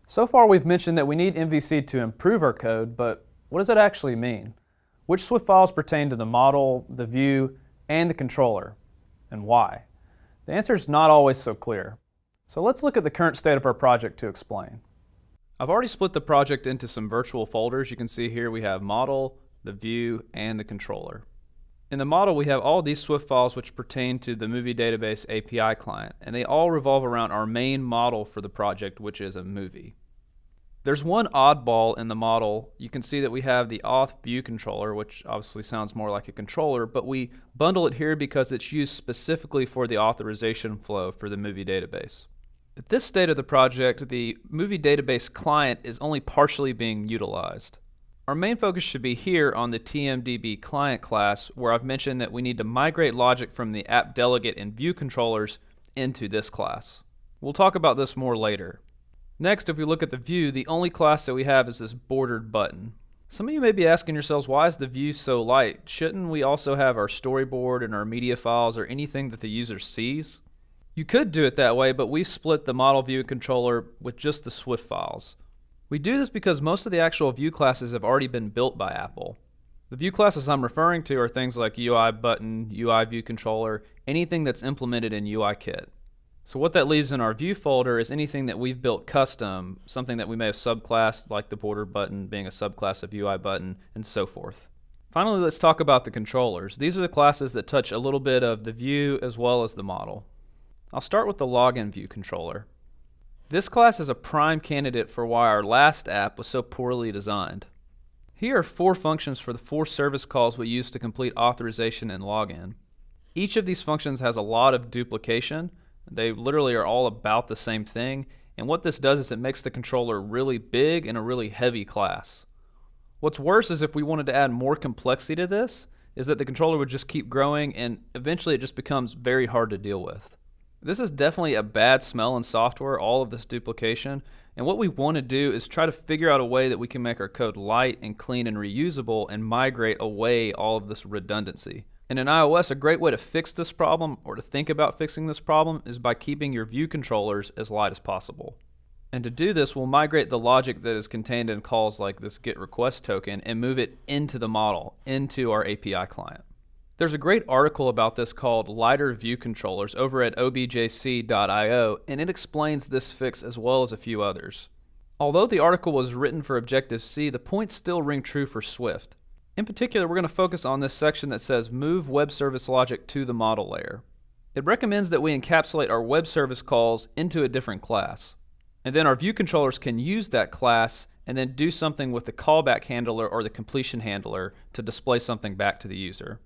So far we've mentioned that we need MVC to improve our code, but what does that actually mean? Which Swift files pertain to the model, the view, and the controller, and why? The answer is not always so clear. So let's look at the current state of our project to explain. I've already split the project into some virtual folders. You can see here we have model, the view, and the controller. In the model, we have all these Swift files which pertain to the movie database API client, and they all revolve around our main model for the project, which is a movie. There's one oddball in the model. You can see that we have the auth view controller, which obviously sounds more like a controller, but we bundle it here because it's used specifically for the authorization flow for the movie database. At this state of the project, the movie database client is only partially being utilized. Our main focus should be here on the TMDB client class, where I've mentioned that we need to migrate logic from the app delegate and view controllers into this class. We'll talk about this more later. Next, if we look at the view, the only class that we have is this bordered button. Some of you may be asking yourselves, why is the view so light? Shouldn't we also have our storyboard and our media files or anything that the user sees? You could do it that way, but we've split the model view controller with just the Swift files. We do this because most of the actual view classes have already been built by Apple. The view classes I'm referring to are things like UI button, UI view controller, anything that's implemented in UIKit. So what that leaves in our view folder is anything that we've built custom, something that we may have subclassed, like the border button being a subclass of UI button, and so forth. Finally, let's talk about the controllers. These are the classes that touch a little bit of the view as well as the model. I'll start with the login view controller. This class is a prime candidate for why our last app was so poorly designed. Here are 4 functions for the 4 service calls we use to complete authorization and login. Each of these functions has a lot of duplication. They literally are all about the same thing, and what this does is it makes the controller really big and a really heavy class. What's worse is if we wanted to add more complexity to this, is that the controller would just keep growing and eventually it just becomes very hard to deal with. This is definitely a bad smell in software, all of this duplication, and what we want to do is try to figure out a way that we can make our code light and clean and reusable and migrate away all of this redundancy. And in iOS, a great way to fix this problem, or to think about fixing this problem, is by keeping your view controllers as light as possible. And to do this, we'll migrate the logic that is contained in calls like this getRequest token and move it into the model, into our API client. There's a great article about this called Lighter View Controllers over at objc.io, and it explains this fix as well as a few others. Although the article was written for Objective-C, the points still ring true for Swift. In particular, we're going to focus on this section that says Move Web Service Logic to the Model Layer. It recommends that we encapsulate our web service calls into a different class. And then our view controllers can use that class and then do something with the callback handler or the completion handler to display something back to the user.